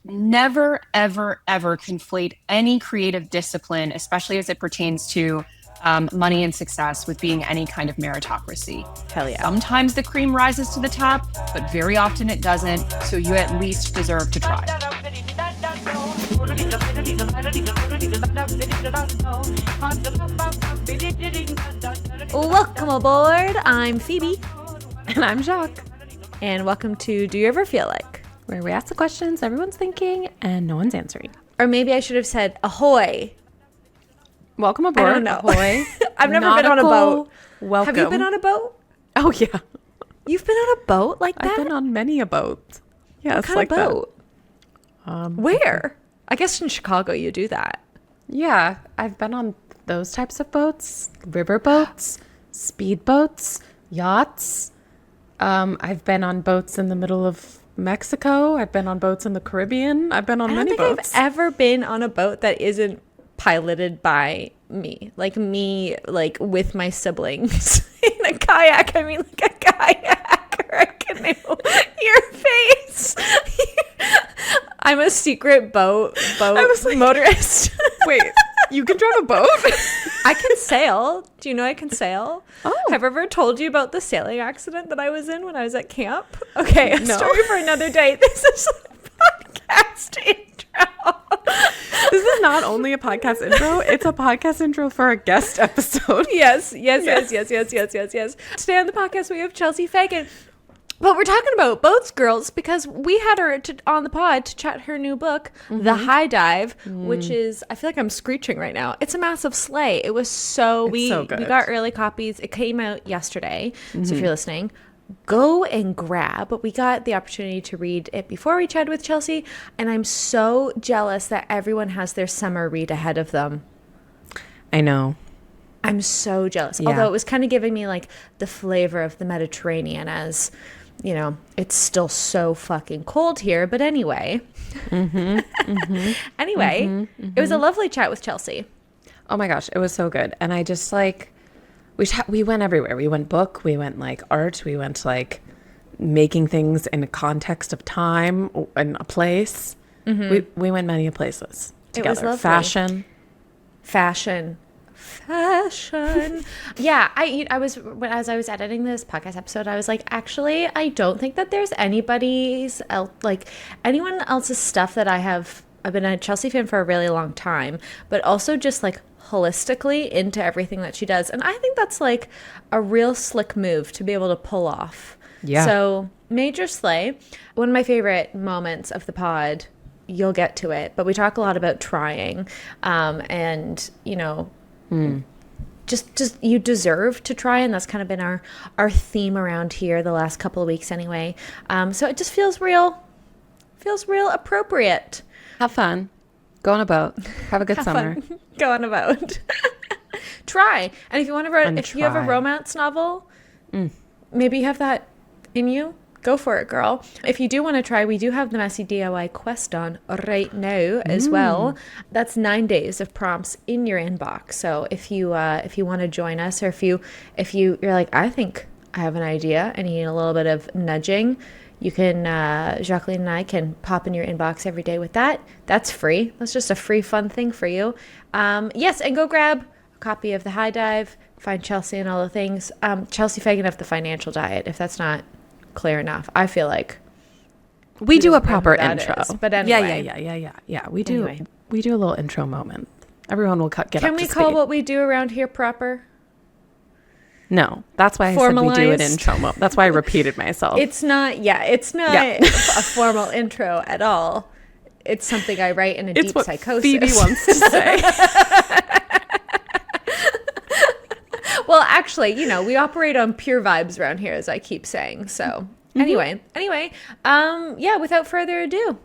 never, ever, ever conflate any creative discipline, especially as it pertains to money and success, with being any kind of meritocracy. Hell yeah. Sometimes the cream rises to the top, but very often it doesn't. So you at least deserve to try. Welcome aboard. I'm Phoebe. And I'm Jacques. And welcome to Do You Ever Feel Like? Where we ask the questions everyone's thinking and no one's answering. Or maybe I should have said ahoy. Welcome aboard. I don't know. Ahoy. I've never been on a boat. Welcome. Have you been on a boat? Oh, yeah. You've been on a boat like that? I've been on many a boat. Yeah, what it's kind like of boat? That. Where? I guess in Chicago you do that. Yeah, I've been on those types of boats. River boats, speed boats, yachts. I've been on boats in the middle of Mexico. I've been on boats in the Caribbean. I've been on many boats. I've ever been on a boat that isn't piloted by me. Like with my siblings in a kayak. I mean, like a kayak or a canoe. Your face. I'm a secret boat motorist. Wait, you can drive a boat? I can sail. Do you know I can sail? Oh. Have I ever told you about the sailing accident that I was in when I was at camp? Okay, a story for another day. This is a podcast intro. This is not only a podcast intro, it's a podcast intro for a guest episode. Yes. Today on the podcast we have Chelsea Fagan. But we're talking about boats, girls, because we had her on the pod to chat her new book, The High Dive, which is, I feel like I'm screeching right now. It's a massive slay. It was so good. We got early copies. It came out yesterday. So if you're listening, go and grab. But we got the opportunity to read it before we chatted with Chelsea. And I'm so jealous that everyone has their summer read ahead of them. I know. I'm so jealous. Yeah. Although it was kind of giving me like the flavor of the Mediterranean as... You know, it's still so fucking cold here. But anyway. It was a lovely chat with Chelsea. Oh my gosh, it was so good. And I just we went everywhere. We went book, we went like art, we went like making things in a context of time and a place. We went many places together. It was lovely. Fashion. Yeah, as I was editing this podcast episode, I was like, actually, I don't think that there's anyone else's stuff that I've been a Chelsea fan for a really long time, but also just like holistically into everything that she does. And I think that's like a real slick move to be able to pull off. Yeah. So major slay. One of my favorite moments of the pod, you'll get to it, but we talk a lot about trying, and you know, just you deserve to try, and that's kind of been our theme around here the last couple of weeks anyway. So it just feels real appropriate. Have fun. Go on a boat. Have a good summer. Go on a boat. Try. And if you want to you have a romance novel, maybe you have that in you, go for it, girl. If you do want to try, we do have the Messy DIY quest on right now as well. That's 9 days of prompts in your inbox. So if you want to join us, or if you're like, I think I have an idea and you need a little bit of nudging, you can, Jacqueline and I can pop in your inbox every day with that. That's free. That's just a free, fun thing for you. Yes, and go grab a copy of The High Dive, find Chelsea and all the things. Chelsea Fagan of The Financial Diet, if that's not clear enough. I feel like we do a proper intro. But anyway. Yeah. We do a little intro moment. Everyone will get up to speed. Can we call what we do around here proper? No, that's why I said we do an intro moment. That's why I repeated myself. It's not a formal intro at all. It's something I write in a deep psychosis. Phoebe wants to say. Well, actually, you know, we operate on pure vibes around here, as I keep saying. So anyway, without further ado,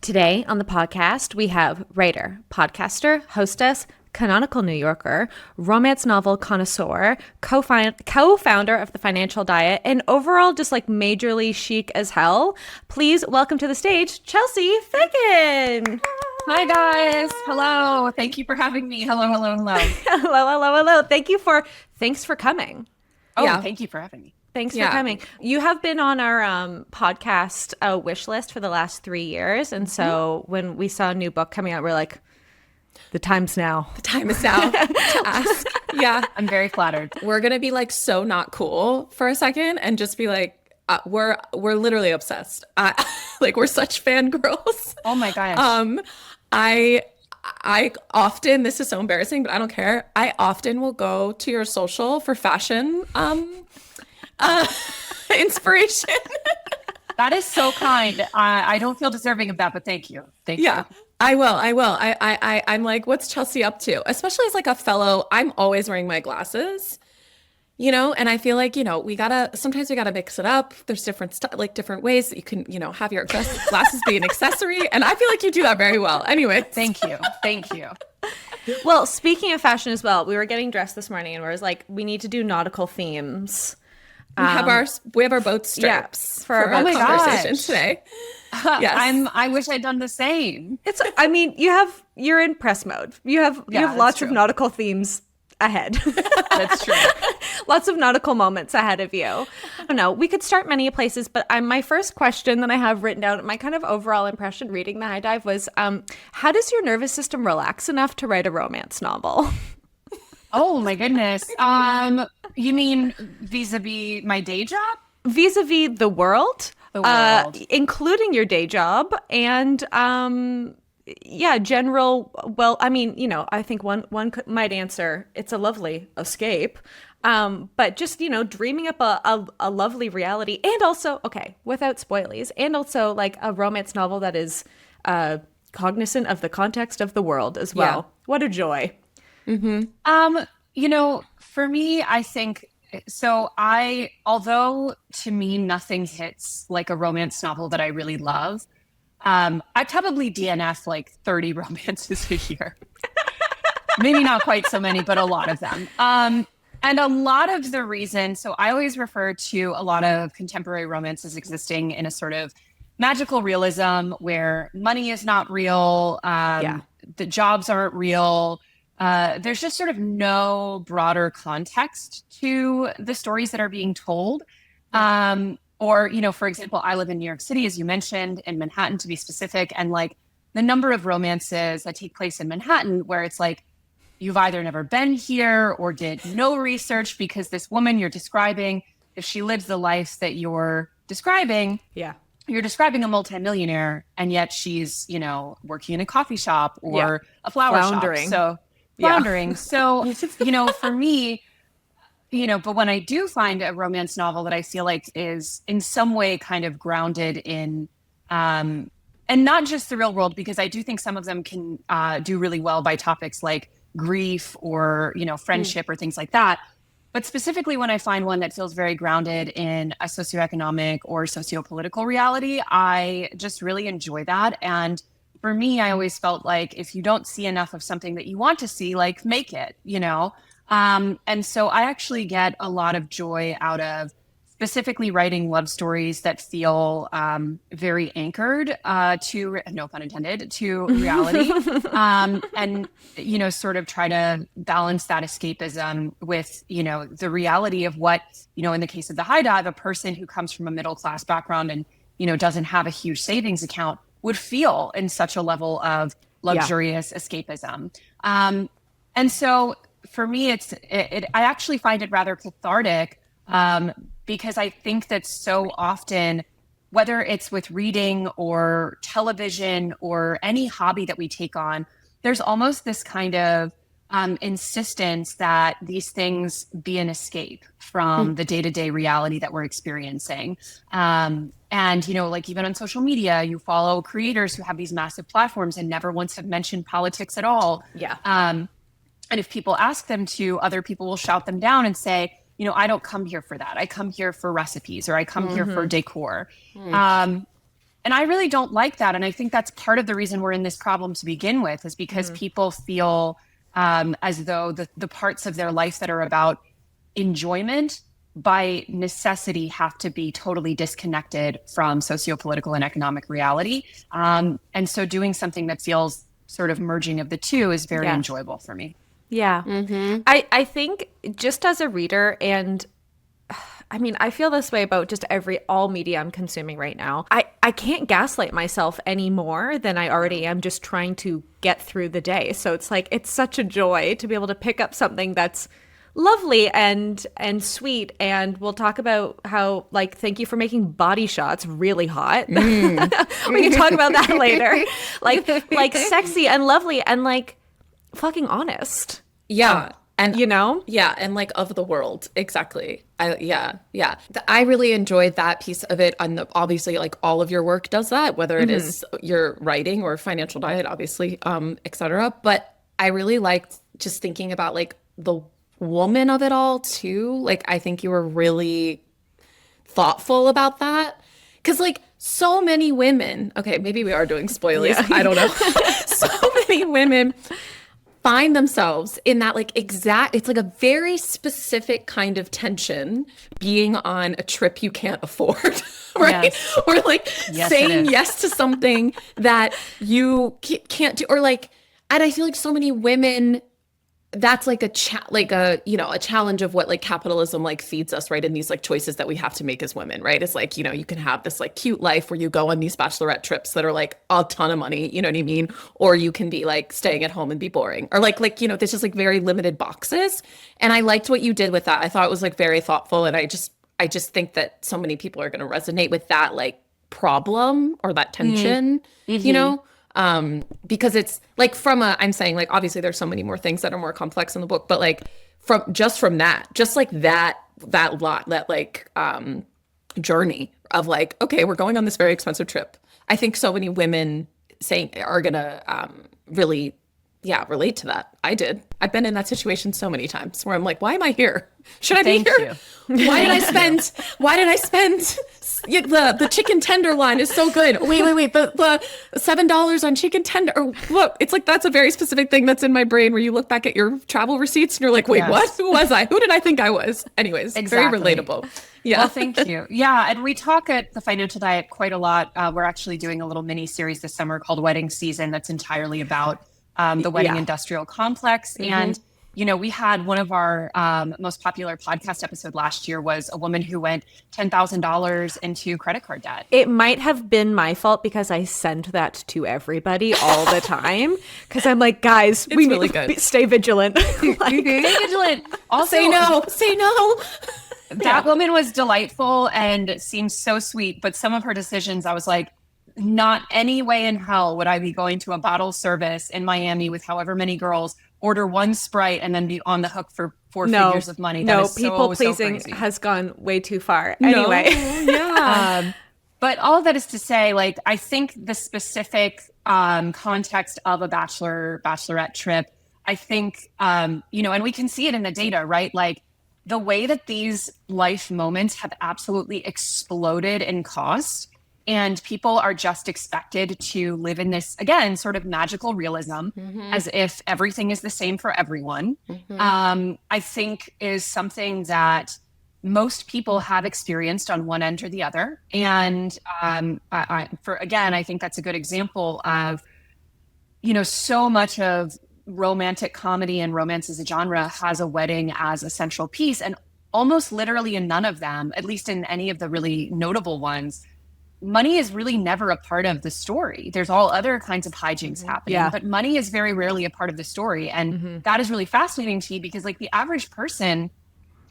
today on the podcast, we have writer, podcaster, hostess, canonical New Yorker, romance novel connoisseur, co-founder of The Financial Diet, and overall just like majorly chic as hell. Please welcome to the stage, Chelsea Fagan. Hi, guys. Hello. Thank you for having me. Hello. Hello. Thanks for coming. Oh, yeah. Thank you for having me. Thanks for coming. You have been on our podcast wish list for the last 3 years. And so when we saw a new book coming out, we're like, the time's now. The time is now to ask. Yeah. I'm very flattered. We're going to be like so not cool for a second and just be like, we're literally obsessed. Like we're such fangirls. Oh my gosh. I often, this is so embarrassing, but I don't care. I often will go to your social for fashion inspiration. That is so kind. I don't feel deserving of that, but thank you. Thank you. I will. I'm like, what's Chelsea up to? Especially as like a fellow, I'm always wearing my glasses, you know, and I feel like, you know, sometimes we gotta mix it up. There's different different ways that you can, you know, have your glasses be an accessory. And I feel like you do that very well. Anyway. Thank you. Thank you. Well, speaking of fashion as well, we were getting dressed this morning and we was like, we need to do nautical themes. We have our boat strips for our conversation today. Yes. I wish I'd done the same. You're in press mode. You have lots of nautical themes ahead. That's true. Lots of nautical moments ahead of you. I don't know. We could start many places, but my first question that I have written down, my kind of overall impression reading the High Dive was, how does your nervous system relax enough to write a romance novel? Oh my goodness. You mean vis-a-vis my day job? Vis-a-vis the world? The world. Including your day job and general, well, I mean, you know, I think one might answer it's a lovely escape. But just, you know, dreaming up a lovely reality and also, okay, without spoilies, and also like a romance novel that is cognizant of the context of the world as well. Yeah. What a joy. Mm-hmm. You know, for me, I think, so although to me nothing hits like a romance novel that I really love, I probably DNF like 30 romances a year. Maybe not quite so many, but a lot of them. And a lot of the reason, so I always refer to a lot of contemporary romances existing in a sort of magical realism where money is not real, the jobs aren't real. There's just sort of no broader context to the stories that are being told. Or, you know, for example, I live in New York City, as you mentioned, in Manhattan to be specific. And like the number of romances that take place in Manhattan where it's like, you've either never been here or did no research because this woman you're describing, if she lives the life that you're describing, you're describing a multimillionaire and yet she's, you know, working in a coffee shop or a flower shop. So floundering. So, you know, for me, you know, but when I do find a romance novel that I feel like is in some way kind of grounded in, and not just the real world, because I do think some of them can do really well by topics like grief or, you know, friendship or things like that. But specifically when I find one that feels very grounded in a socioeconomic or sociopolitical reality, I just really enjoy that. And for me, I always felt like if you don't see enough of something that you want to see, like make it, you know? And so I actually get a lot of joy out of specifically writing love stories that feel very anchored to, no pun intended, to reality. And, you know, sort of try to balance that escapism with, you know, the reality of what, you know, in the case of the High Dive, a person who comes from a middle class background and, you know, doesn't have a huge savings account would feel in such a level of luxurious escapism. And so for me, I actually find it rather cathartic because I think that so often, whether it's with reading or television or any hobby that we take on, there's almost this kind of insistence that these things be an escape from the day-to-day reality that we're experiencing. And, you know, like even on social media, you follow creators who have these massive platforms and never once have mentioned politics at all. And if people ask them to, other people will shout them down and say, you know, I don't come here for that. I come here for recipes or I come here for decor. And I really don't like that. And I think that's part of the reason we're in this problem to begin with is because people feel as though the parts of their life that are about enjoyment by necessity have to be totally disconnected from sociopolitical and economic reality. And so doing something that feels sort of merging of the two is very enjoyable for me. Yeah. I think just as a reader, and I mean, I feel this way about just all media I'm consuming right now. I can't gaslight myself any more than I already am just trying to get through the day. So it's like, it's such a joy to be able to pick up something that's lovely and sweet. And we'll talk about how, like, thank you for making Body Shots really hot. We can talk about that later. Like sexy and lovely and like fucking honest. Yeah. And you know? Yeah, and like of the world. Exactly. I really enjoyed that piece of it. And obviously like all of your work does that, whether it is your writing or financial diet, obviously, etc. But I really liked just thinking about like the woman of it all too. Like I think you were really thoughtful about that. Cause like so many women, okay, maybe we are doing spoilers. Yeah. I don't know. So many women find themselves in that like it's like a very specific kind of tension being on a trip you can't afford, right? Yes. Or like saying yes to something that you can't do, or like, and I feel like so many women, that's like a challenge of what like capitalism like feeds us, right? In these like choices that we have to make as women, right? It's like, you know, you can have this like cute life where you go on these bachelorette trips that are like a ton of money, you know what I mean? Or you can be like staying at home and be boring, or like, you know, there's just like very limited boxes. And I liked what you did with that. I thought it was like very thoughtful. And I just think that so many people are going to resonate with that like problem or that tension, you know? Because it's like I'm saying like, obviously there's so many more things that are more complex in the book, but like from that, just like that journey of like, okay, we're going on this very expensive trip. I think so many women are going to, really, relate to that. I did. I've been in that situation so many times where I'm like, why am I here? Should I be here? Why did I spend the chicken tenderloin is so good. Wait. The $7 on chicken tender. Or look, it's like, that's a very specific thing that's in my brain where you look back at your travel receipts and you're like, wait, what? Who was I? Who did I think I was? Anyways, Very relatable. Yeah. Well, thank you. Yeah. And we talk at the Financial Diet quite a lot. We're actually doing a little mini series this summer called Wedding Season that's entirely about the wedding industrial complex. And you know, we had one of our most popular podcast episode last year was a woman who went $10,000 into credit card debt. It might have been my fault because I send that to everybody all the time. Because I'm like, guys, we really need to stay vigilant. Stay vigilant. Also, say no. That woman was delightful and seemed so sweet. But some of her decisions, I was like, not any way in hell would I be going to a bottle service in Miami with however many girls, order one Sprite, and then be on the hook for four figures of money. People pleasing has gone way too far. Anyway. But all of that is to say, like, I think the specific context of a bachelorette trip, I think, you know, and we can see it in the data, right? Like the way that these life moments have absolutely exploded in cost. And people are just expected to live in this, again, sort of magical realism, as if everything is the same for everyone. I think is something that most people have experienced on one end or the other. And I think that's a good example of, you know, so much of romantic comedy and romance as a genre has a wedding as a central piece. And almost literally in none of them, at least in any of the really notable ones, money is really never a part of the story. There's all other kinds of hijinks happening, but money is very rarely a part of the story. And that is really fascinating to me because like the average person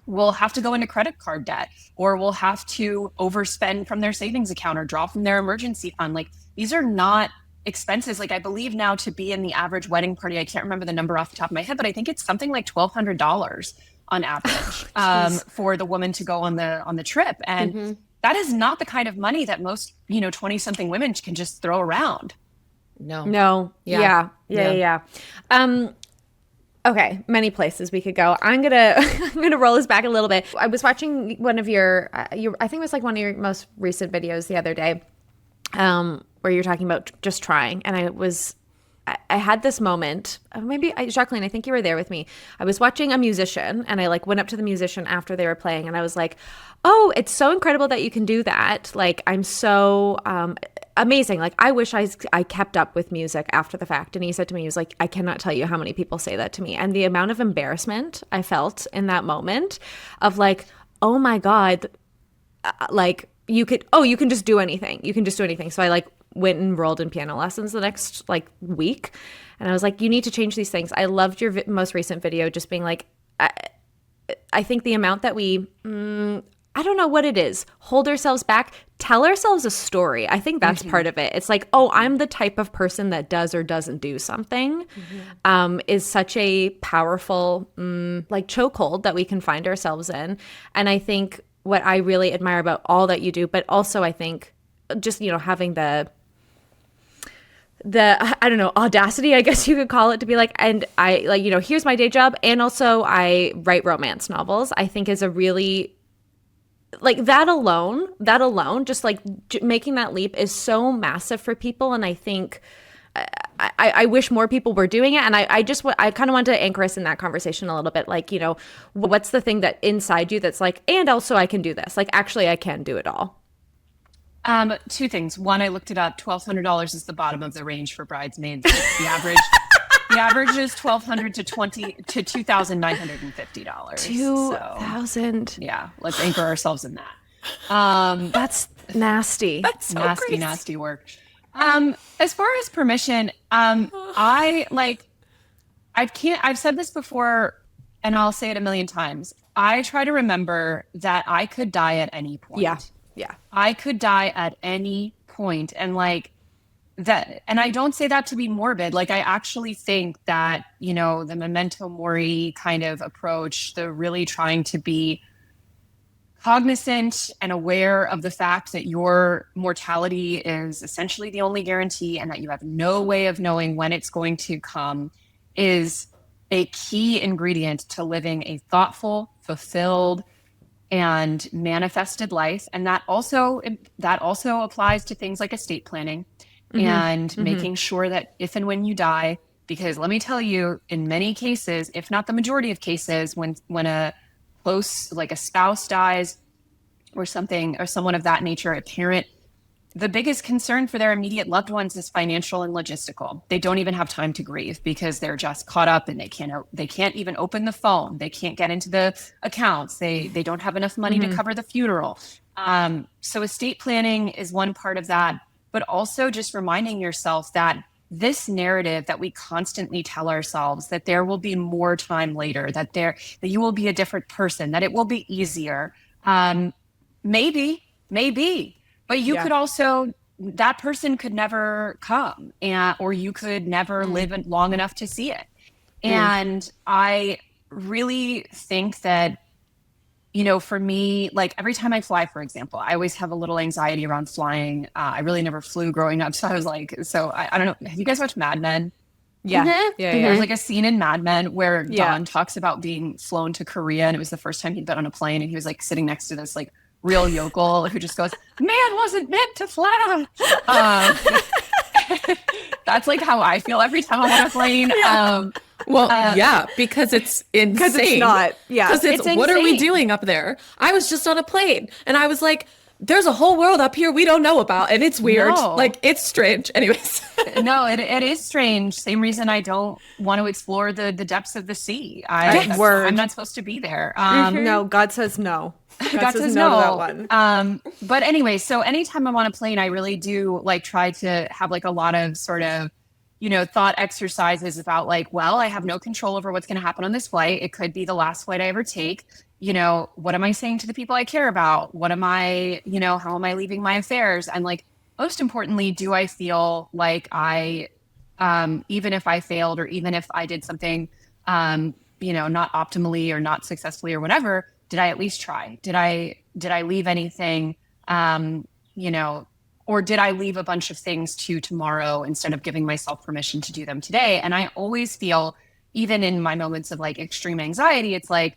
will have to go into credit card debt or will have to overspend from their savings account or draw from their emergency fund. Like these are not expenses. Like I believe now to be in the average wedding party, I can't remember the number off the top of my head, but I think it's something like $1,200 on average for the woman to go on the trip. And that is not the kind of money that most, you know, 20-something women can just throw around. No. Yeah. Okay. Many places we could go. I'm gonna roll this back a little bit. I was watching one of your I think it was like one of your most recent videos the other day, where you're talking about just trying. And I had this moment, Jacqueline, I think you were there with me. I was watching a musician and I like went up to the musician after they were playing and I was like, oh, it's so incredible that you can do that. Like, I'm so amazing. Like, I wish I kept up with music after the fact. And he said to me, he was like, I cannot tell you how many people say that to me. And the amount of embarrassment I felt in that moment of like, oh my God, like you can just do anything. You can just do anything. So I like went and enrolled in piano lessons the next like week. And I was like, you need to change these things. I loved your most recent video just being like, I think the amount that we, I don't know what it is, hold ourselves back, tell ourselves a story. I think that's part of it. It's like, oh, I'm the type of person that does or doesn't do something, is such a powerful like chokehold that we can find ourselves in. And I think what I really admire about all that you do, but also I think just, you know, having the I don't know, audacity, I guess you could call it, to be like, and I like, you know, here's my day job, and also I write romance novels, I think is a really, like, that alone, just like making that leap is so massive for people. And I think I wish more people were doing it. And I kind of wanted to anchor us in that conversation a little bit. Like, you know, what's the thing that inside you that's like, and also I can do this. Like, actually, I can do it all. Two things. One, I looked it up. $1,200 is the bottom of the range for bridesmaids. The average is $1,200 to $2,950. $2,000. So, yeah, let's anchor ourselves in that. That's nasty. That's so crazy. Nasty work. As far as permission, I've said this before and I'll say it a million times. I try to remember that I could die at any point. Yeah. I could die at any point. And like that, and I don't say that to be morbid. Like, I actually think that, you know, the memento mori kind of approach, the really trying to be cognizant and aware of the fact that your mortality is essentially the only guarantee and that you have no way of knowing when it's going to come, is a key ingredient to living a thoughtful, fulfilled, and manifested life. And that also applies to things like estate planning and making sure that if and when you die, because let me tell you, in many cases, if not the majority of cases, when a close, like a spouse dies or something, or someone of that nature, a parent, the biggest concern for their immediate loved ones is financial and logistical. They don't even have time to grieve because they're just caught up and they can't even open the phone. They can't get into the accounts. They don't have enough money to cover the funeral. So estate planning is one part of that, but also just reminding yourself that this narrative that we constantly tell ourselves, that there will be more time later, that you will be a different person, that it will be easier. Maybe, but you could also, that person could never come, or you could never live long enough to see it. And I really think that, you know, for me, like every time I fly, for example, I always have a little anxiety around flying. I really never flew growing up. So I was like, I don't know. Have you guys watched Mad Men? Yeah. There's like a scene in Mad Men where Don talks about being flown to Korea, and it was the first time he'd been on a plane, and he was like sitting next to this like real yokel who just goes, "Man wasn't meant to fly." That's like how I feel every time I'm on a plane. Because it's insane. Because it's not. Yeah. Because it's what are we doing up there? I was just on a plane and I was like, there's a whole world up here we don't know about, and it's weird. No. Like, it's strange. Anyways. No, it is strange. Same reason I don't want to explore the depths of the sea. I'm not supposed to be there. No, God says no. God says no to that one. But anyway, so anytime I'm on a plane, I really do like try to have like a lot of sort of, you know, thought exercises about like, well, I have no control over what's going to happen on this flight. It could be the last flight I ever take. You know, what am I saying to the people I care about? What am I, you know, how am I leaving my affairs? And like, most importantly, do I feel like I, even if I failed or even if I did something, you know, not optimally or not successfully or whatever, did I at least try? Did I leave anything, you know, or did I leave a bunch of things to tomorrow instead of giving myself permission to do them today? And I always feel, even in my moments of like extreme anxiety, it's like,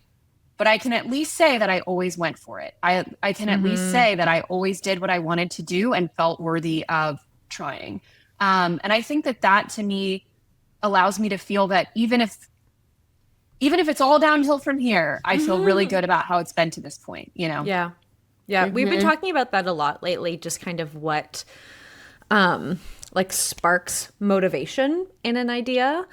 but I can at least say that I always went for it. I can at least say that I always did what I wanted to do and felt worthy of trying. And I think that to me allows me to feel that even if it's all downhill from here, I feel really good about how it's been to this point, you know? Yeah. Yeah. We've been talking about that a lot lately, just kind of what like sparks motivation in an idea.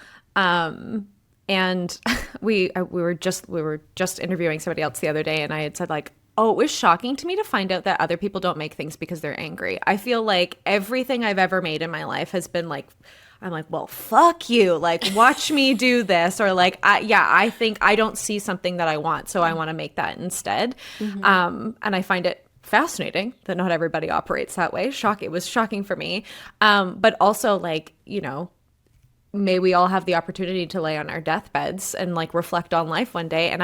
And we were just interviewing somebody else the other day, and I had said like, Oh, it was shocking to me to find out that other people don't make things because they're angry. I feel like everything I've ever made in my life has been like, I'm like, well, fuck you. Like, watch me do this. Or like, I think I don't see something that I want, so I want to make that instead. And I find it fascinating that not everybody operates that way. It was shocking for me. But also, like, you know, may we all have the opportunity to lay on our deathbeds and like reflect on life one day. And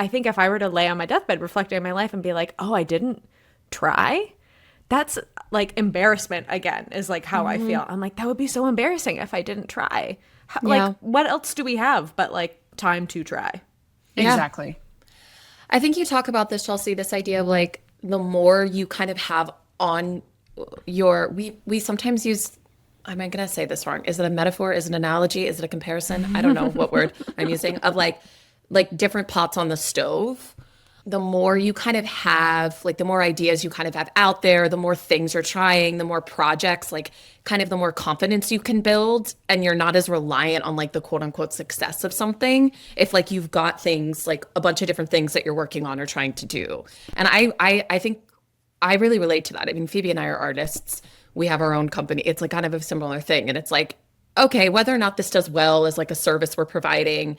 I think if I were to lay on my deathbed, reflecting on my life and be like, oh, I didn't try, that's like embarrassment again, is like how I feel. I'm like, that would be so embarrassing if I didn't try. Like, what else do we have but like time to try? Exactly. I think you talk about this, Chelsea, this idea of like the more you kind of have on your, we sometimes use, am I going to say this wrong? Is it a metaphor? Is it an analogy? Is it a comparison? I don't know what word I'm using, of like different pots on the stove. The more you kind of have, like the more ideas you kind of have out there, the more things you're trying, the more projects, like kind of the more confidence you can build, and you're not as reliant on like the quote unquote success of something. If like you've got things, like a bunch of different things that you're working on or trying to do. And I think I really relate to that. I mean, Phoebe and I are artists. We have our own company. It's like kind of a similar thing. And it's like, okay, whether or not this does well is like a service we're providing,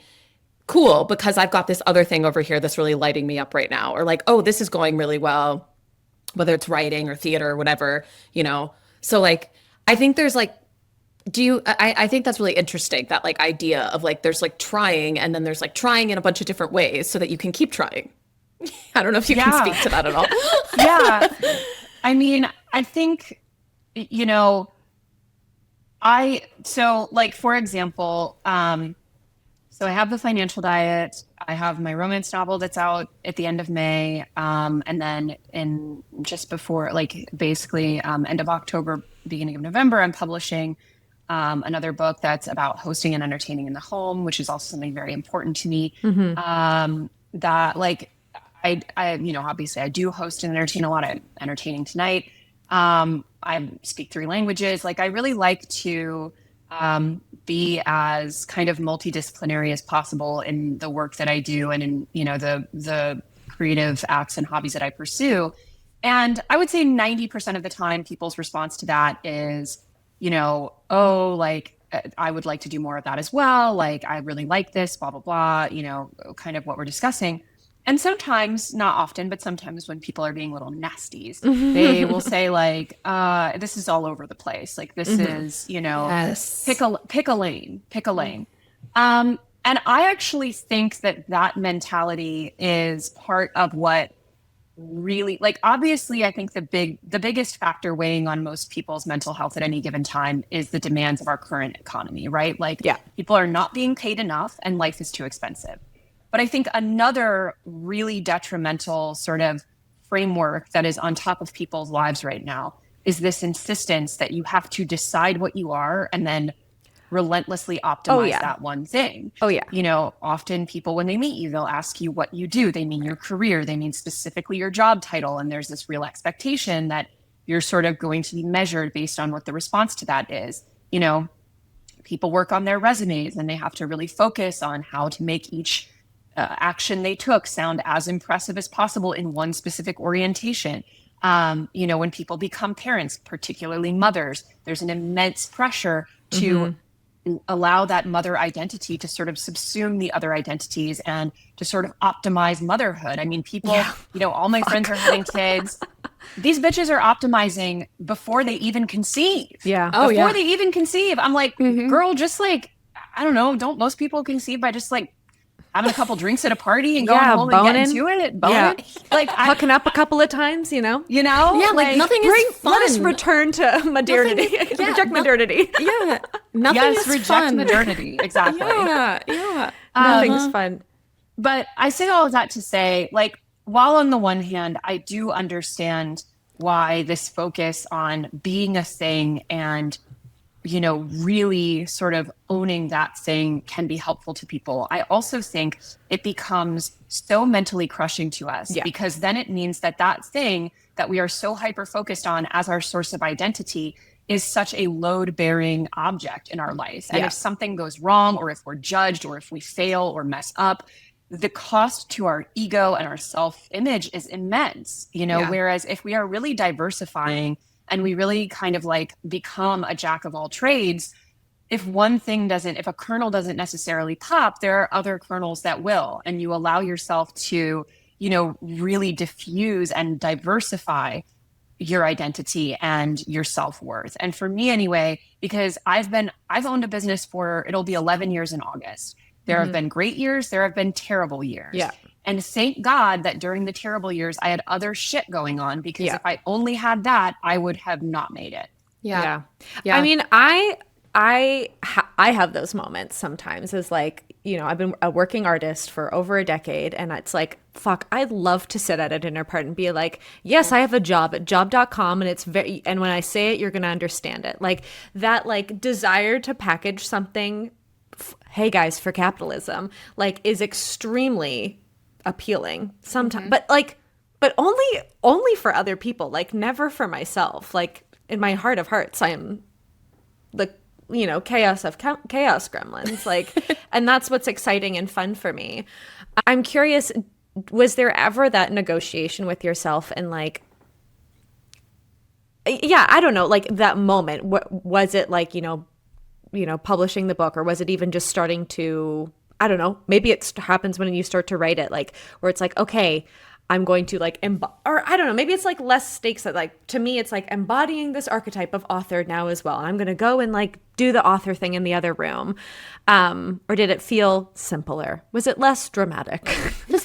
cool, because I've got this other thing over here that's really lighting me up right now. Or like, oh, this is going really well, whether it's writing or theater or whatever, you know? So like, I think there's like, I think that's really interesting, that like idea of like, there's like trying, and then there's like trying in a bunch of different ways so that you can keep trying. I don't know if you can speak to that at all. Yeah. I mean, I think, you know, so like, for example, so I have the financial diet. I have my romance novel that's out at the end of May. And then in just before, like basically end of October, beginning of November, I'm publishing another book that's about hosting and entertaining in the home, which is also something very important to me. That like, I, you know, obviously I do host and entertain a lot. I'm entertaining tonight. I speak 3 languages. Like I really like to be as kind of multidisciplinary as possible in the work that I do, and in, you know, the creative acts and hobbies that I pursue. And I would say 90% of the time, people's response to that is, you know, oh, like, I would like to do more of that as well. Like, I really like this, blah, blah, blah, you know, kind of what we're discussing. And sometimes, not often, but sometimes when people are being little nasties, they will say like, this is all over the place. Like, this is, you know, pick a lane. And I actually think that mentality is part of what really, like, obviously, I think the biggest factor weighing on most people's mental health at any given time is the demands of our current economy, right? Like, people are not being paid enough and life is too expensive. But I think another really detrimental sort of framework that is on top of people's lives right now is this insistence that you have to decide what you are and then relentlessly optimize that one thing. You know, often people, when they meet you, they'll ask you what you do. They mean your career. They mean specifically your job title. And there's this real expectation that you're sort of going to be measured based on what the response to that is. You know, people work on their resumes and they have to really focus on how to make each action they took sound as impressive as possible in one specific orientation. You know, when people become parents, particularly mothers, there's an immense pressure to allow that mother identity to sort of subsume the other identities and to sort of optimize motherhood. I mean, people, you know, all my friends are having kids. These bitches are optimizing before they even conceive. Before they even conceive. I'm like, girl, just like, I don't know, don't most people conceive by just like having a couple drinks at a party and going home and getting to it? Like hooking up a couple of times, you know? Like nothing is fun. Let us return to modernity. Reject modernity. Reject modernity. Exactly. Nothing's fun. But I say all of that to say, like, while on the one hand, I do understand why this focus on being a thing and, you know, really sort of owning that thing can be helpful to people. I also think it becomes so mentally crushing to us because then it means that thing that we are so hyper focused on as our source of identity is such a load bearing object in our life. And if something goes wrong, or if we're judged, or if we fail or mess up, the cost to our ego and our self-image is immense, whereas if we are really diversifying and we really kind of like become a jack of all trades, if a kernel doesn't necessarily pop, there are other kernels that will, and you allow yourself to, really diffuse and diversify your identity and your self-worth. And for me anyway, because I've owned a business it'll be 11 years in August. There have been great years, there have been terrible years. Yeah. And thank God that during the terrible years, I had other shit going on, because if I only had that, I would have not made it. Yeah. I mean, I have those moments sometimes as like, I've been a working artist for over a decade, and it's like, fuck, I'd love to sit at a dinner party and be like, yes, I have a job at job.com, and and when I say it, you're going to understand it. Like that, like desire to package something, hey guys, for capitalism, like is extremely appealing sometimes, but only for other people, like never for myself. Like in my heart of hearts, I am the chaos of chaos gremlins, like, and that's what's exciting and fun for me. I'm curious, was there ever that negotiation with yourself and like, I don't know, like that moment, was it like, publishing the book, or was it even just starting to, I don't know, maybe it happens when you start to write it, like where it's like, okay, I'm going to like, or I don't know, maybe it's like less stakes. That like, to me, it's like embodying this archetype of author now as well. I'm going to go and like do the author thing in the other room. Or did it feel simpler? Was it less dramatic? I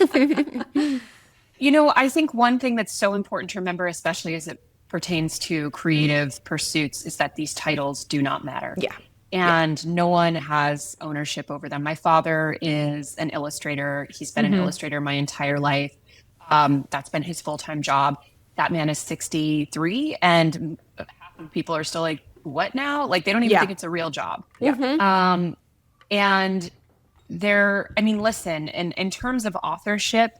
think one thing that's so important to remember, especially as it pertains to creative pursuits, is that these titles do not matter. Yeah. And no one has ownership over them. My father is an illustrator. He's been an illustrator my entire life. That's been his full-time job. That man is 63, and half of people are still like, what now? Like, they don't even think it's a real job. Yeah. And listen, in terms of authorship,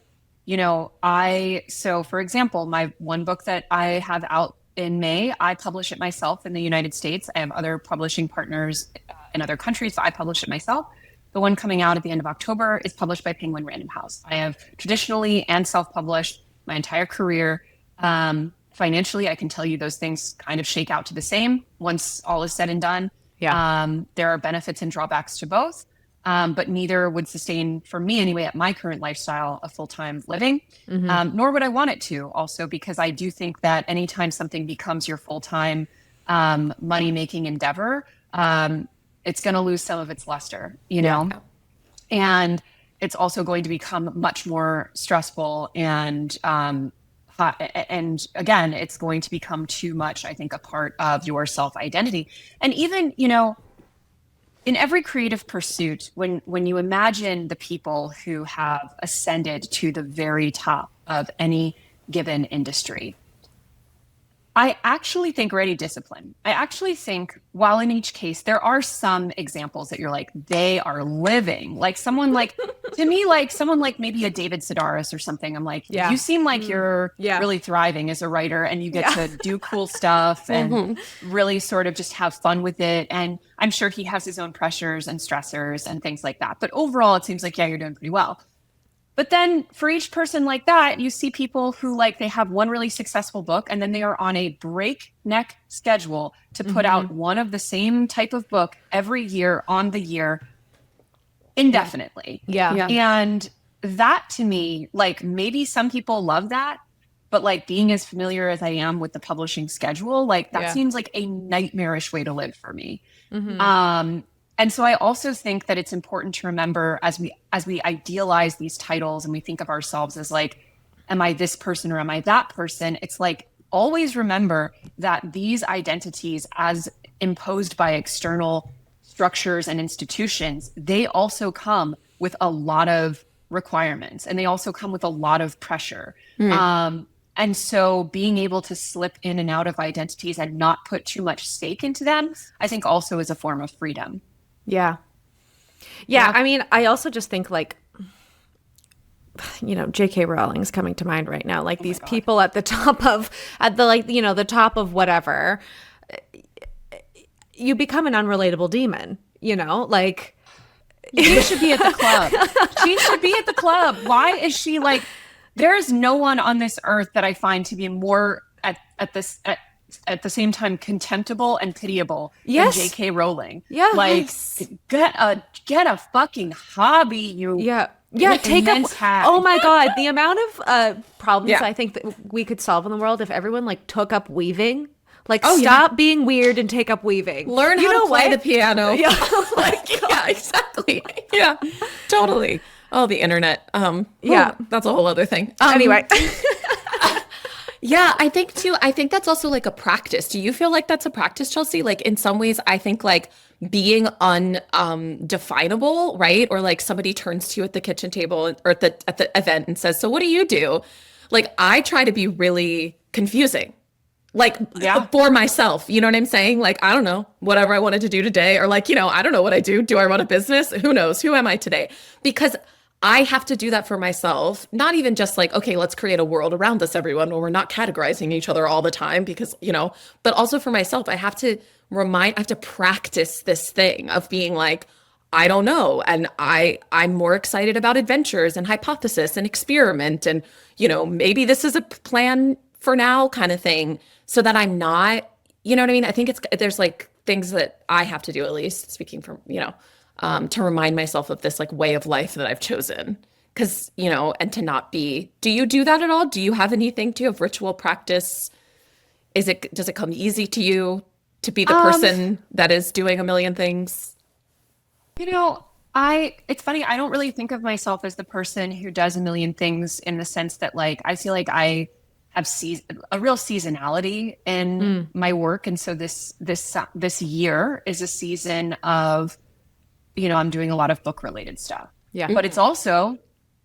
so for example, my one book that I have out in May, I publish it myself in the United States. I have other publishing partners in other countries, so I publish it myself. The one coming out at the end of October is published by Penguin Random House. I have traditionally and self-published my entire career. Financially, I can tell you those things kind of shake out to the same once all is said and done. Yeah. There are benefits and drawbacks to both, but neither would sustain, for me anyway, at my current lifestyle, a full-time living, nor would I want it to, also because I do think that anytime something becomes your full-time money-making endeavor, it's going to lose some of its luster, and it's also going to become much more stressful and again, it's going to become too much, I think, a part of your self-identity. And even, in every creative pursuit, when you imagine the people who have ascended to the very top of any given industry, I actually think already discipline. I actually think, while in each case, there are some examples that you're like, they are living. Like someone like, to me, like someone like maybe a David Sedaris or something. I'm like, you seem like you're really thriving as a writer, and you get to do cool stuff and really sort of just have fun with it. And I'm sure he has his own pressures and stressors and things like that. But overall, it seems like, you're doing pretty well. But then for each person like that, you see people who like they have one really successful book, and then they are on a breakneck schedule to put out one of the same type of book every year on the year indefinitely. Yeah. And that, to me, like, maybe some people love that, but like being as familiar as I am with the publishing schedule, like that seems like a nightmarish way to live for me. And so I also think that it's important to remember, as we idealize these titles and we think of ourselves as like, am I this person or am I that person? It's like, always remember that these identities, as imposed by external structures and institutions, they also come with a lot of requirements, and they also come with a lot of pressure. And so being able to slip in and out of identities and not put too much stake into them, I think also is a form of freedom. Yeah. I mean, I also just think like, J.K. Rowling's coming to mind right now. Like these people at the top of, the top of whatever, you become an unrelatable demon, like She should be at the club. She should be at the club. Why is she like, there is no one on this earth that I find to be more at the same time contemptible and pitiable than J.K. Rowling. Yeah. Like, get a fucking hobby, you. Yeah. Yeah, take up. Oh my God, the amount of problems I think that we could solve in the world if everyone like took up weaving. Like, stop being weird and take up weaving. Learn how to play the piano. Yeah, yeah, exactly. Yeah, totally. Oh, the internet. Yeah, that's a whole other thing. Anyway. Yeah, I think too. I think that's also like a practice. Do you feel like that's a practice, Chelsea? Like in some ways, I think like being undefinable, right? Or like somebody turns to you at the kitchen table or at the event and says, "So what do you do?" Like I try to be really confusing. Like for myself, you know what I'm saying? Like, I don't know, whatever I wanted to do today, or like, I don't know what I do. Do I run a business? Who knows? Who am I today? Because I have to do that for myself, not even just like, okay, let's create a world around us, everyone, where we're not categorizing each other all the time because, but also for myself, I have to practice this thing of being like, I don't know. And I'm more excited about adventures and hypothesis and experiment. And, maybe this is a plan for now kind of thing. So that I'm not, you know what I mean? I think there's like things that I have to do, at least speaking from, to remind myself of this like way of life that I've chosen. Cause, and to not be, do you do that at all? Do you have anything? Do you have ritual practice? Does it come easy to you to be the person that is doing a million things? It's funny. I don't really think of myself as the person who does a million things in the sense that like, I feel like I have a real seasonality in my work. And so this year is a season of, I'm doing a lot of book related stuff. Yeah. But it's also,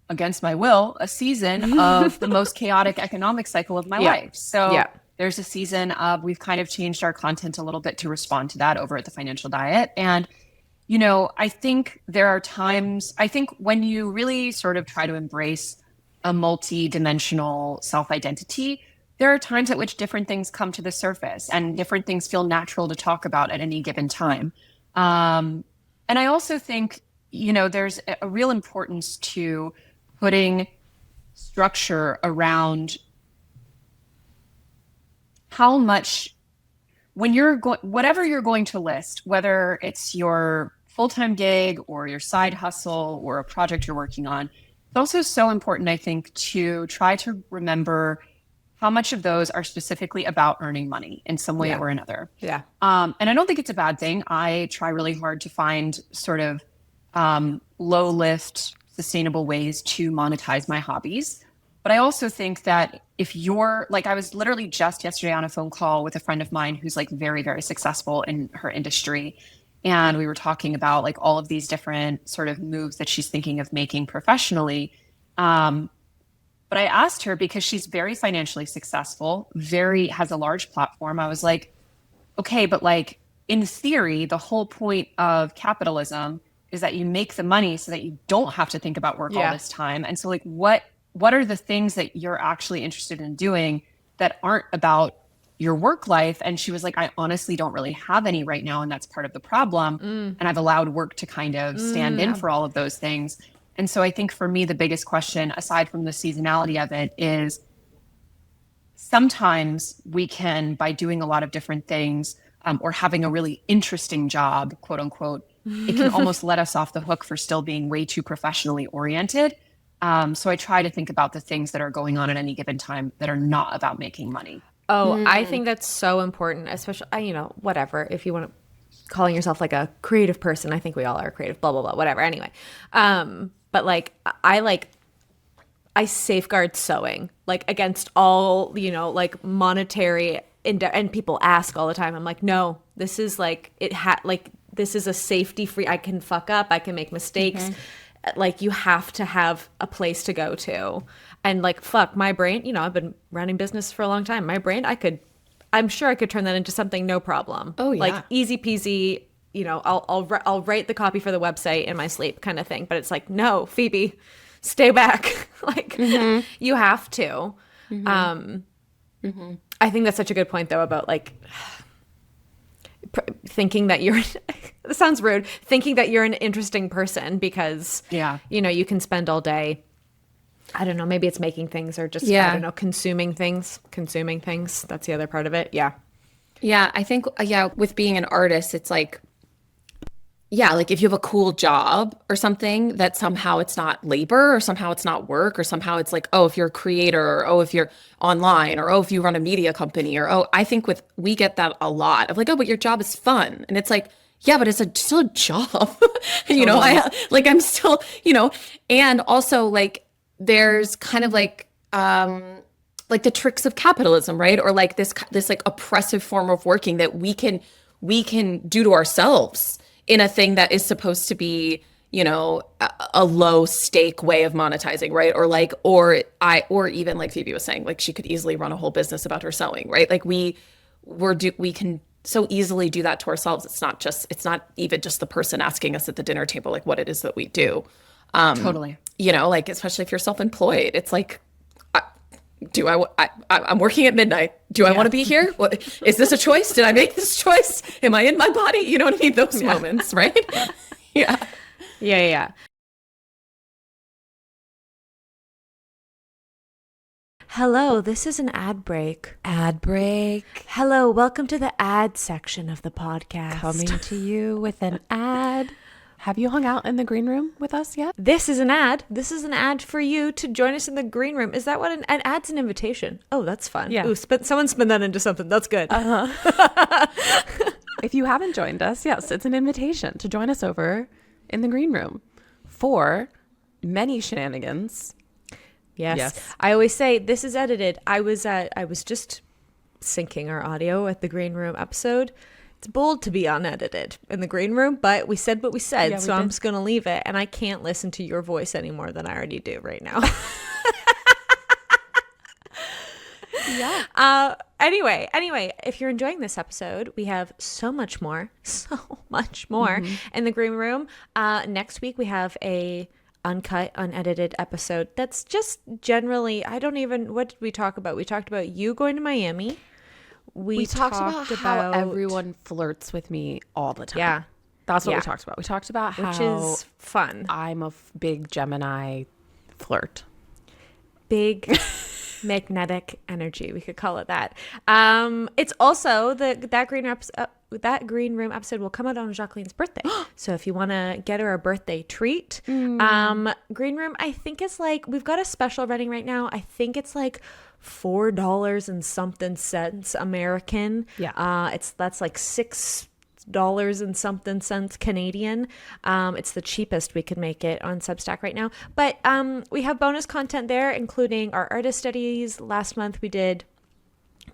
against my will, a season of the most chaotic economic cycle of my life. So there's a season of, we've kind of changed our content a little bit to respond to that over at the Financial Diet. And, I think there are times, when you really sort of try to embrace a multi-dimensional self-identity, there are times at which different things come to the surface and different things feel natural to talk about at any given time. And I also think, there's a real importance to putting structure around how much, when whatever you're going to list, whether it's your full-time gig or your side hustle or a project you're working on, it's also so important, I think, to try to remember how much of those are specifically about earning money in some way or another. Yeah. And I don't think it's a bad thing. I try really hard to find sort of low lift, sustainable ways to monetize my hobbies. But I also think that if you're like, I was literally just yesterday on a phone call with a friend of mine who's like very, very successful in her industry. And we were talking about like all of these different sort of moves that she's thinking of making professionally. But I asked her, because she's very financially successful, has a large platform. I was like, okay, but like in theory, the whole point of capitalism is that you make the money so that you don't have to think about work all this time. And so like, what are the things that you're actually interested in doing that aren't about your work life? And she was like, I honestly don't really have any right now. And that's part of the problem. And I've allowed work to kind of stand in for all of those things. And so I think for me, the biggest question, aside from the seasonality of it, is sometimes we can, by doing a lot of different things or having a really interesting job, quote unquote, it can almost let us off the hook for still being way too professionally oriented. So I try to think about the things that are going on at any given time that are not about making money. Oh, I think that's so important, especially, whatever, if you want to calling yourself like a creative person, I think we all are creative, blah, blah, blah, whatever. Anyway. But like, I safeguard sewing, like against all, like monetary, and people ask all the time. I'm like, no, this is like, this is a safety free, I can fuck up, I can make mistakes. Like, you have to have a place to go to. And like, fuck, my brain, I've been running business for a long time. My brain, I'm sure I could turn that into something, no problem. Oh, yeah. Like easy peasy, I'll write the copy for the website in my sleep kind of thing. But it's like, no, Phoebe, stay back. Like, you have to. I think that's such a good point though, about like thinking that you're sounds rude, thinking that you're an interesting person because, you can spend all day, I don't know, maybe it's making things or just, I don't know, consuming things. That's the other part of it. Yeah. Yeah, I think, with being an artist, it's like, like if you have a cool job or something that somehow it's not labor or somehow it's not work or somehow it's like, oh, if you're a creator or if you're online or if you run a media company or I think we get that a lot of like, oh, but your job is fun. And it's like, yeah, but it's still a job. I'm still, and also like there's kind of like the tricks of capitalism, right? Or like this like oppressive form of working that we can do to ourselves in a thing that is supposed to be, a low stake way of monetizing, right? Or even like Phoebe was saying, like she could easily run a whole business about her sewing, right? Like we can so easily do that to ourselves. It's not even just the person asking us at the dinner table, like what it is that we do. Totally. Like especially if you're self-employed, it's like, I'm working at midnight. Do I want to be here? Is this a choice? Did I make this choice? Am I in my body? You know what I mean? Those moments, right? Yeah. Hello, this is an ad break. Ad break. Hello, welcome to the ad section of the podcast. Coming to you with an ad. Have you hung out in the green room with us yet? This is an ad. This is an ad for you to join us in the green room. Is that what an ad's an invitation? Oh, that's fun. Yeah. Ooh, someone spin that into something. That's good. If you haven't joined us, yes, it's an invitation to join us over in the green room for many shenanigans. Yes. I always say this is edited. I was just syncing our audio at the green room episode. It's bold to be unedited in the green room, but we said what we said, so I'm just going to leave it. And I can't listen to your voice any more than I already do right now. Anyway, if you're enjoying this episode, we have so much more in the green room. Next week, we have a uncut, unedited episode that's just generally, what did we talk about? We talked about you going to Miami. We talked about how everyone flirts with me all the time. Yeah. That's what we talked about. We talked about how which is fun. I'm a big Gemini flirt. Big magnetic energy. We could call it that. It's also that green room episode will come out on Jacqueline's birthday. So if you want to get her a birthday treat, green room, I think it's like, we've got a special running right now. I think it's like $4 and something cents American. Yeah. That's like $6 and something cents Canadian. It's the cheapest we could make it on Substack right now. But we have bonus content there, including our artist studies. Last month we did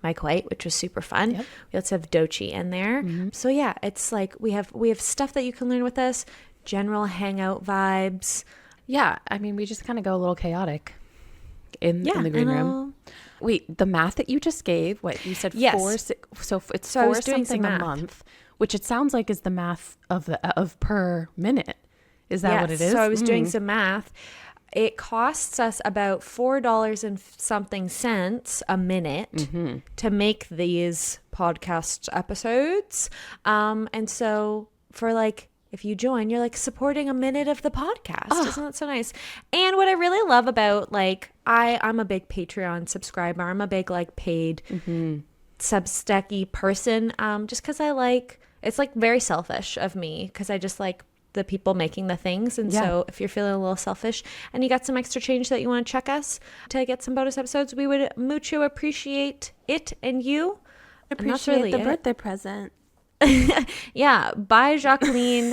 Mike White, which was super fun. Yep. We also have Dochi in there. Mm-hmm. So yeah, it's like we have stuff that you can learn with us, general hangout vibes. Yeah, I mean, we just kind of go a little chaotic in the green room. Wait, the math that you just gave, what you said, yes. So it's four something a month, which it sounds like is the math of per minute. Is that what it is? So I was doing some math. It costs us about $4 and something cents a minute to make these podcast episodes. And so for like, if you join, you're like supporting a minute of the podcast. Oh. Isn't that so nice? And what I really love about, like, I'm a big Patreon subscriber. I'm a big like paid Substacky person. Just because it's like very selfish of me, because I just like the people making the things. And so if you're feeling a little selfish and you got some extra change that you want to check us to get some bonus episodes, we would mucho appreciate it. And you appreciate the birthday present. Yeah, bye Jacqueline.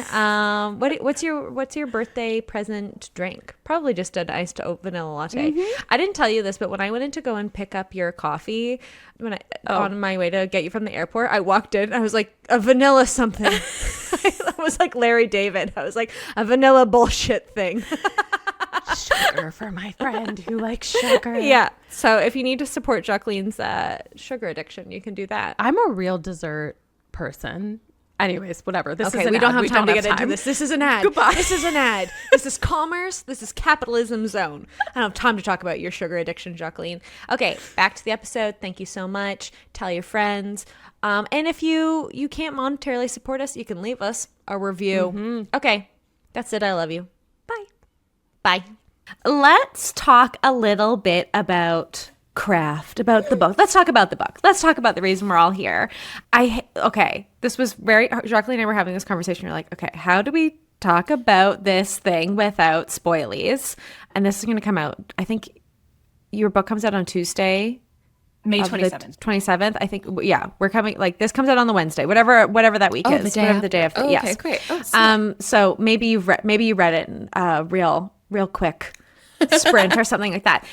What's your birthday present drink? Probably just an iced vanilla latte. I didn't tell you this, but when I went in to go and pick up your coffee on my way to get you from the airport, I walked in, I was like, a vanilla something. I was like Larry David. I was like, a vanilla bullshit thing. Sugar for my friend who likes sugar. Yeah. So if you need to support Jacqueline's sugar addiction, you can do that. I'm a real dessert person. Anyways, whatever. This is okay, an we don't ad. have time to get into this. This is an ad. Goodbye. This is an ad. This is commerce. This is capitalism zone. I don't have time to talk about your sugar addiction, Jacqueline. Okay, back to the episode. Thank you so much. Tell your friends. And if you can't monetarily support us, you can leave us a review. Mm-hmm. Okay, that's it. I love you. Bye. Bye. Let's talk a little bit about craft, about the book. Let's talk about the book. Let's talk about the reason we're all here. This was very, Jacqueline and I were having this conversation. We're like, okay, how do we talk about this thing without spoilies? And this is going to come out, I think your book comes out on Tuesday, May 27th. 27th. I think, yeah, we're coming, like, this comes out on the Wednesday, whatever that week is. Whatever the day of. Oh, yes. okay, great. Oh, so maybe you read it in real quick sprint or something like that.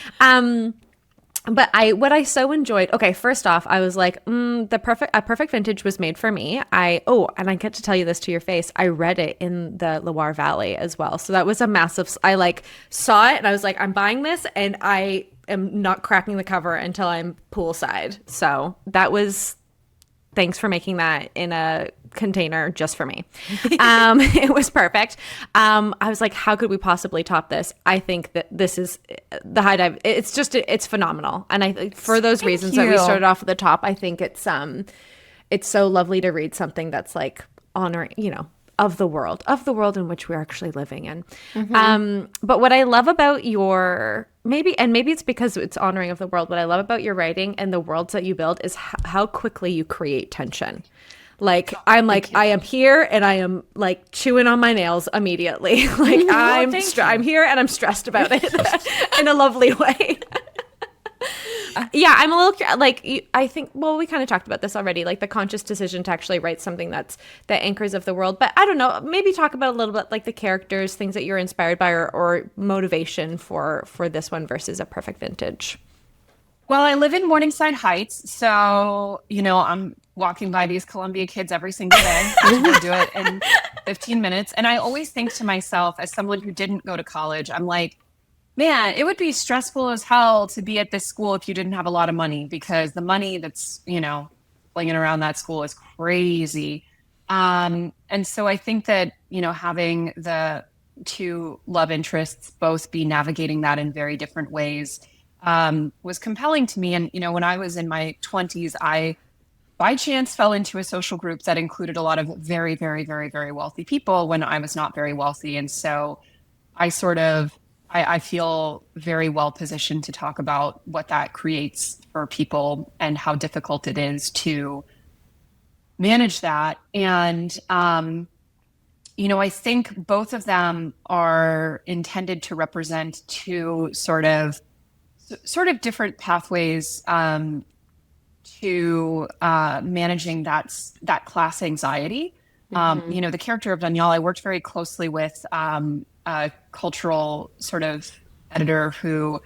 But what I so enjoyed. Okay, first off, I was like, a perfect vintage was made for me. And I get to tell you this to your face. I read it in the Loire Valley as well. So that was a massive. I like saw it and I was like, I'm buying this, and I am not cracking the cover until I'm poolside. So that was. Thanks for making that in a container just for me. It was perfect. I was like, how could we possibly top this? I think that this is the high dive. It's phenomenal. And I think for those reasons that we started off at the top, I think it's so lovely to read something that's like honoring, of the world in which we're actually living in. Mm-hmm. But what I love about maybe it's because it's honoring of the world. What I love about your writing and the worlds that you build is how quickly you create tension. Like I am here and I am like chewing on my nails immediately. Like I'm here and I'm stressed about it in a lovely way. Yeah, I'm a little like I think. Well, we kind of talked about this already, like the conscious decision to actually write something that anchors of the world. But I don't know. Maybe talk about a little bit like the characters, things that you're inspired by, or motivation for this one versus A Perfect Vintage. Well, I live in Morningside Heights, so I'm walking by these Columbia kids every single day. I do it in 15 minutes, and I always think to myself, as someone who didn't go to college, I'm like, man, it would be stressful as hell to be at this school if you didn't have a lot of money, because the money that's, flinging around that school is crazy. And so I think that, having the two love interests both be navigating that in very different ways was compelling to me. And, when I was in my 20s, I, by chance, fell into a social group that included a lot of very, very, very, very wealthy people when I was not very wealthy. And so I feel very well positioned to talk about what that creates for people and how difficult it is to manage that. And, I think both of them are intended to represent two sort of different pathways to managing that class anxiety. Mm-hmm. The character of Danielle, I worked very closely with a cultural sort of editor who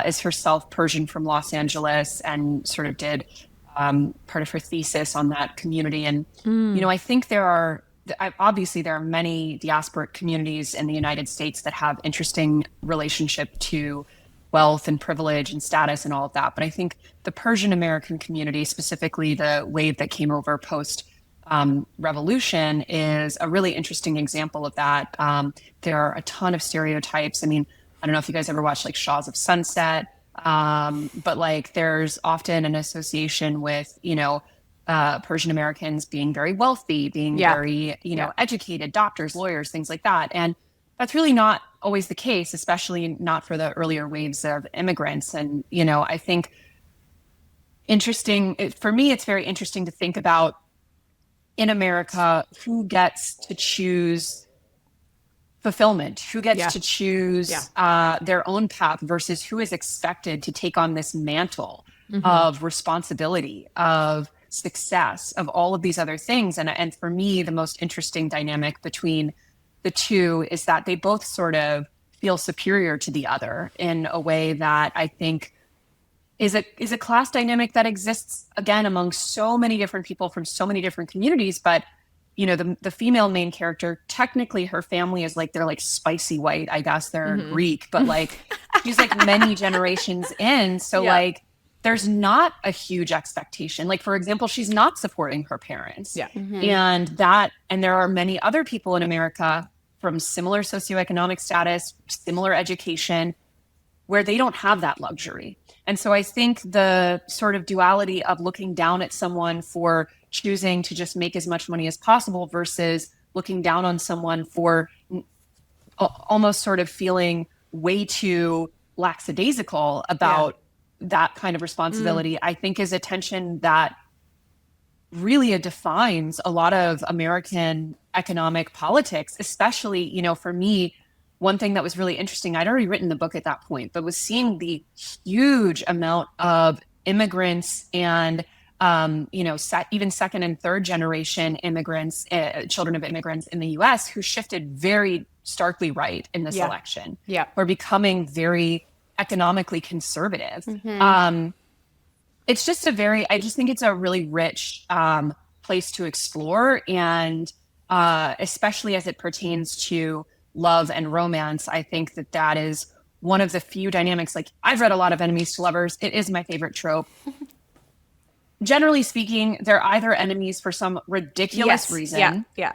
is herself Persian from Los Angeles and sort of did part of her thesis on that community. And, I think there are many diasporic communities in the United States that have interesting relationship to wealth and privilege and status and all of that. But I think the Persian American community, specifically the wave that came over post revolution, is a really interesting example of that. There are a ton of stereotypes. I mean, I don't know if you guys ever watched like Shaws of Sunset, but like there's often an association with, Persian Americans being very wealthy, being very, educated, doctors, lawyers, things like that. And that's really not always the case, especially not for the earlier waves of immigrants. And, I think for me, it's very interesting to think about in America, who gets to choose fulfillment, who gets to choose their own path versus who is expected to take on this mantle of responsibility, of success, of all of these other things. And for me, the most interesting dynamic between the two is that they both sort of feel superior to the other in a way that I think is a class dynamic that exists again among so many different people from so many different communities. But the female main character, technically her family is like, they're like spicy white, I guess they're Greek, but like she's like many generations in. So like there's not a huge expectation. Like, for example, she's not supporting her parents. Yeah. And there are many other people in America from similar socioeconomic status, similar education, where they don't have that luxury. And so I think the sort of duality of looking down at someone for choosing to just make as much money as possible versus looking down on someone for almost sort of feeling way too lackadaisical about that kind of responsibility, I think is a tension that really defines a lot of American economic politics, especially, you know, for me, one thing that was really interesting, I'd already written the book at that point, but was seeing the huge amount of immigrants and, you know, even second and third generation immigrants, children of immigrants in the US who shifted very starkly right in this election. Yeah. We're becoming very economically conservative. It's just I just think it's a really rich place to explore. And especially as it pertains to love and romance, I think that is one of the few dynamics. Like, I've read a lot of enemies to lovers. It is my favorite trope. Generally speaking, they're either enemies for some ridiculous reason. Yeah.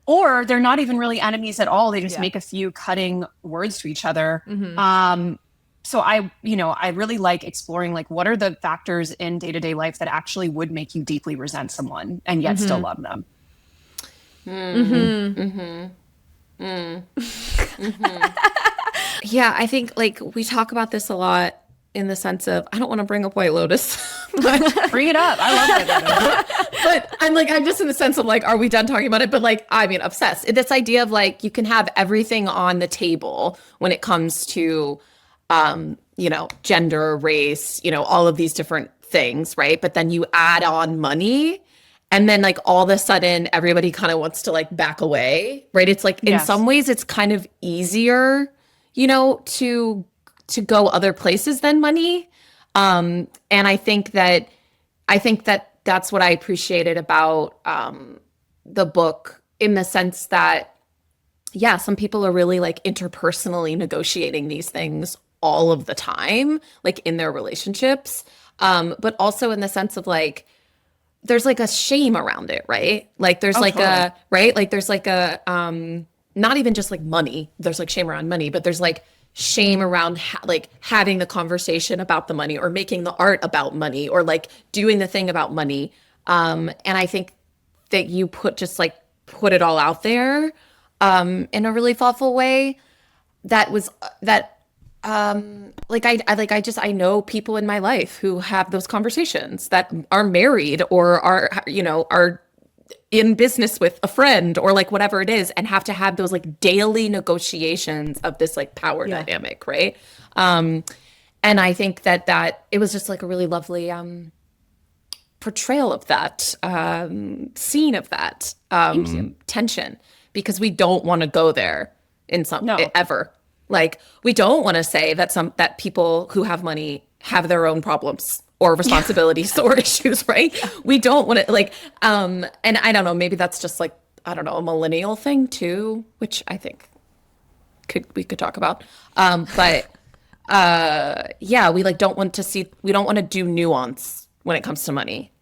Or they're not even really enemies at all. They just make a few cutting words to each other. So I really like exploring, like, what are the factors in day-to-day life that actually would make you deeply resent someone and yet still love them. Yeah, I think, like, we talk about this a lot in the sense of, I don't want to bring up White Lotus. But bring it up. I love White Lotus. But I'm just in the sense of, like, are we done talking about it? But, like, I mean, obsessed. This idea of, like, you can have everything on the table when it comes to, you know, gender, race, you know, all of these different things, right? But then you add on money, and then, like, all of a sudden everybody kind of wants to, like, back away, right? It's like, in some ways it's kind of easier, you know, to go other places than money. And I think that that's what I appreciated about the book, in the sense that, yeah, some people are really, like, interpersonally negotiating these things all of the time, like, in their relationships. But also in the sense of, like, there's, like, a shame around it, right? Like, there's there's like a, not even just, like, money. There's, like, shame around money, but there's, like, shame around like having the conversation about the money, or making the art about money, or, like, doing the thing about money. And I think that you put it all out there in a really thoughtful way. I know people in my life who have those conversations, that are married or are in business with a friend, or, like, whatever it is, and have to have those, like, daily negotiations of this, like, power dynamic, right? And I think that it was just, like, a really lovely portrayal of that, scene of that tension, because we don't want to go there ever. Like, we don't want to say that people who have money have their own problems or responsibilities or issues, right? We don't want to, like, and I don't know, maybe that's just, like, I don't know, a millennial thing too, which I think we could talk about. But we, like, we don't want to do nuance when it comes to money.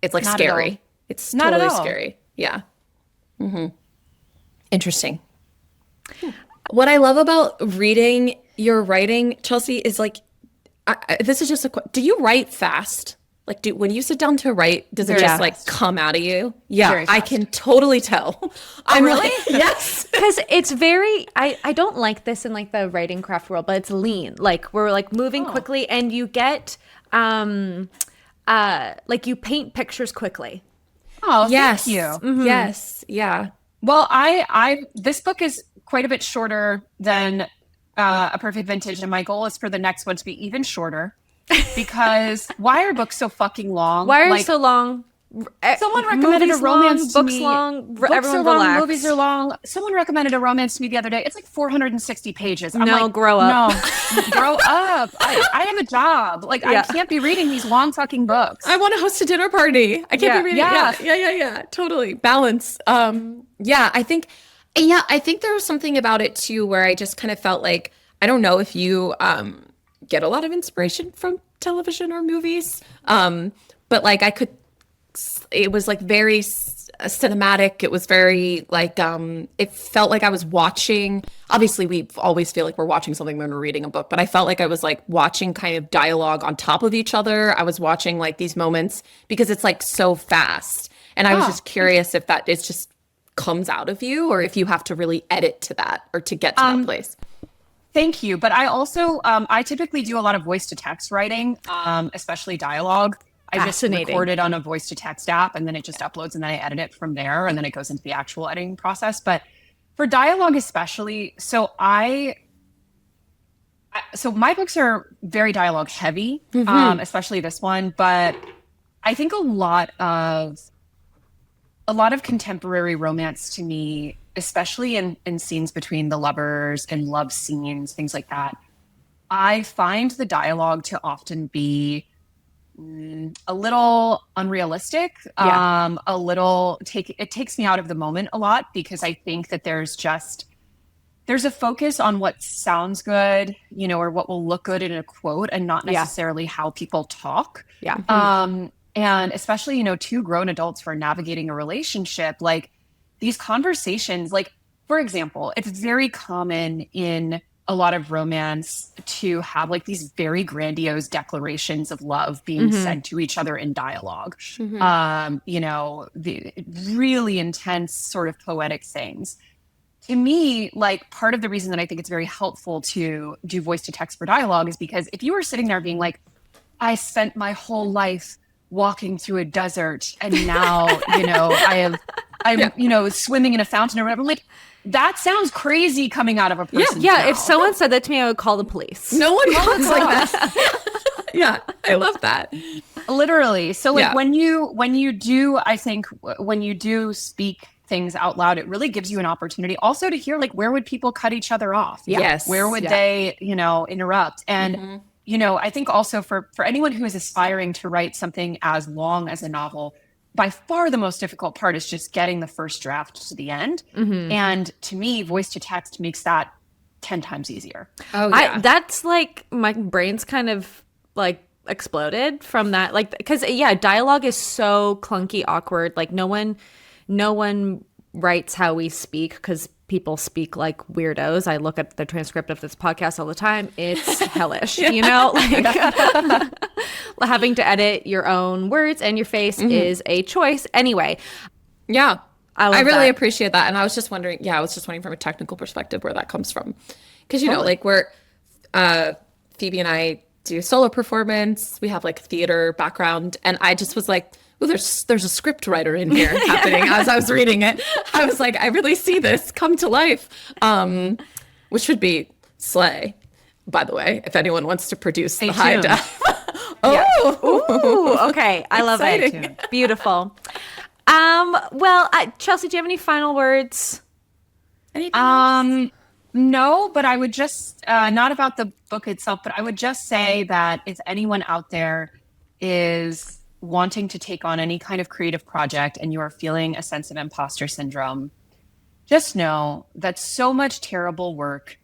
It's, like, scary. It's not totally at all. Scary. Yeah. Interesting. What I love about reading your writing, Chelsea, is, like, this is just do you write fast? Like, when you sit down to write, does it just like come out of you? Yeah, I can totally tell. I'm really? Like, yes. Because it's very, I don't like this in, like, the writing craft world, but it's lean. Like, we're, like, moving quickly, and you get, like, you paint pictures quickly. Oh, yes. thank you. Mm-hmm. Yes. Yeah. Well, this book is quite a bit shorter than A Perfect Vintage, and my goal is for the next one to be even shorter. Because why are books so fucking long? Why are they so long? Someone recommended a romance to books me. long, Books everyone are long, relax. movies are long. Someone recommended a romance to me the other day. It's like 460 pages. I'm No, like, grow up. No, grow up. I have a job. Like, I can't be reading these long fucking books. I want to host a dinner party. I can't be reading. Yeah. Totally. Balance. I think there was something about it too, where I just kind of felt like, I don't know if you get a lot of inspiration from television or movies. But like it was like very cinematic. It was very like, it felt like I was watching, obviously we always feel like we're watching something when we're reading a book, but I felt like I was like watching kind of dialogue on top of each other. I was watching like these moments because it's like so fast. And I was just curious if that is just comes out of you or if you have to really edit to that or to get to that place. Thank you. But I also, I typically do a lot of voice to text writing, especially dialogue. I just record it on a voice to text app and then it just uploads and then I edit it from there and then it goes into the actual editing process. But for dialogue especially, so my books are very dialogue heavy, especially this one. But I think a lot of contemporary romance to me, especially in scenes between the lovers and love scenes, things like that, I find the dialogue to often be a little unrealistic, it takes me out of the moment a lot because I think that there's a focus on what sounds good, or what will look good in a quote and not necessarily how people talk. Yeah. And especially, two grown adults who are navigating a relationship, like these conversations, like, for example, it's very common in a lot of romance to have like these very grandiose declarations of love being said to each other in dialogue. The really intense sort of poetic things. To me, like part of the reason that I think it's very helpful to do voice to text for dialogue is because if you were sitting there being like, I spent my whole life walking through a desert and now, I'm swimming in a fountain or whatever, like, that sounds crazy coming out of a person's mouth. If someone said that to me, I would call the police. No one talks like that. Yeah, I love that. Literally. So like when you do, I think when you do speak things out loud, it really gives you an opportunity also to hear like where would people cut each other off? Yes. Where would they, interrupt? And I think also for anyone who is aspiring to write something as long as a novel, by far the most difficult part is just getting the first draft to the end. And to me, voice to text makes that 10 times easier. Oh, yeah. That's like my brain's kind of like exploded from that. Like, because dialogue is so clunky, awkward. Like no one writes how we speak because people speak like weirdos. I look at the transcript of this podcast all the time. It's hellish, like having to edit your own words and your face is a choice. Anyway. Yeah. I really appreciate that. And I was just wondering from a technical perspective where that comes from. Because, like we're, Phoebe and I do solo performance. We have like theater background. And I just was like, oh, there's a script writer in here happening as I was reading it. I was like, I really see this come to life, which would be slay, by the way, if anyone wants to produce the high def. Ooh, okay. I love it. Beautiful. Chelsea, do you have any final words? Anything else? No, but I would just, not about the book itself, but I would just say that if anyone out there is wanting to take on any kind of creative project and you are feeling a sense of imposter syndrome, just know that so much terrible work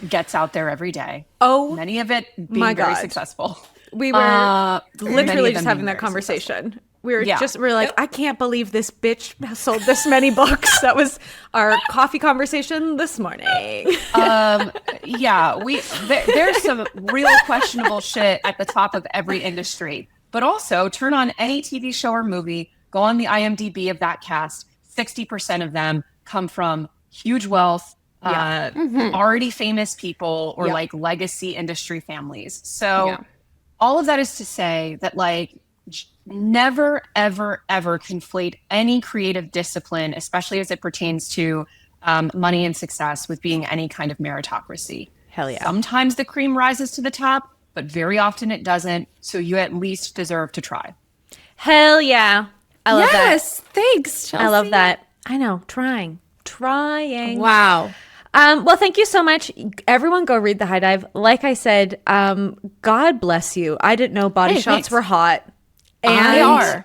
gets out there every day. Oh, many of it being very successful. We were literally just having that conversation. We're like, I can't believe this bitch sold this many books. That was our coffee conversation this morning. There's some real questionable shit at the top of every industry. But also turn on any TV show or movie, go on the IMDb of that cast. 60% of them come from huge wealth, already famous people or like legacy industry families. So all of that is to say that like never, ever, ever conflate any creative discipline, especially as it pertains to money and success, with being any kind of meritocracy. Hell yeah. Sometimes the cream rises to the top, but very often it doesn't. So you at least deserve to try. Hell yeah. I love that. Yes. Thanks, Chelsea. I love that. I know. Trying. Wow. Well, thank you so much. Everyone go read The High Dive. Like I said, God bless you. I didn't know body shots were hot. And they are.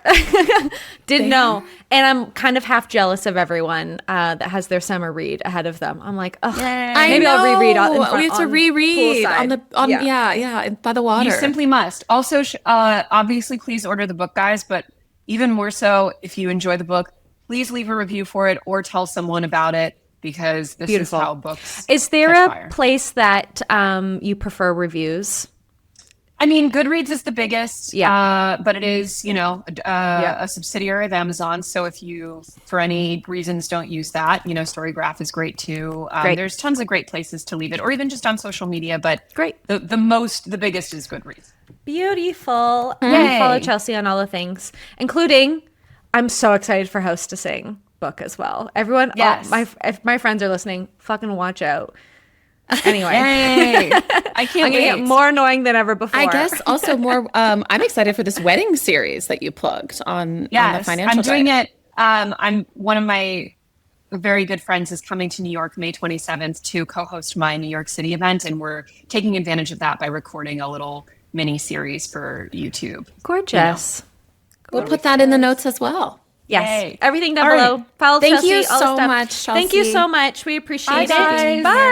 Didn't know. And I'm kind of half jealous of everyone that has their summer read ahead of them. I'm like, oh, maybe I'll reread out in front, we have to reread by the water. You simply must. Also, obviously, please order the book, guys. But even more so, if you enjoy the book, please leave a review for it or tell someone about it, because this is how books. Is there catch a fire. place that you prefer reviews? I mean, Goodreads is the biggest, but it is, Yeah. a subsidiary of Amazon. So if you, for any reasons, don't use that, Storygraph is great too. Great. There's tons of great places to leave it, or even just on social media. But Great. the biggest is Goodreads. Beautiful. Yay. And follow Chelsea on all the things, including I'm so excited for hostessing book as well. Everyone, Yes. if my friends are listening, fucking watch out. Anyway, Yay! I can't I'm gonna wait. get more annoying than ever before. I guess also more. I'm excited for this wedding series that you plugged on the financial. I'm doing side. it. I'm one of my very good friends is coming to New York May 27th to co-host my New York City event, and we're taking advantage of that by recording a little mini series for YouTube. Gorgeous. We'll put that in the notes as well. Yes. Yay. Everything down All right. below. Follow Thank Chelsea, you all the so stuff. much, Thank you Chelsea. so much. We appreciate Bye, it. guys. Bye.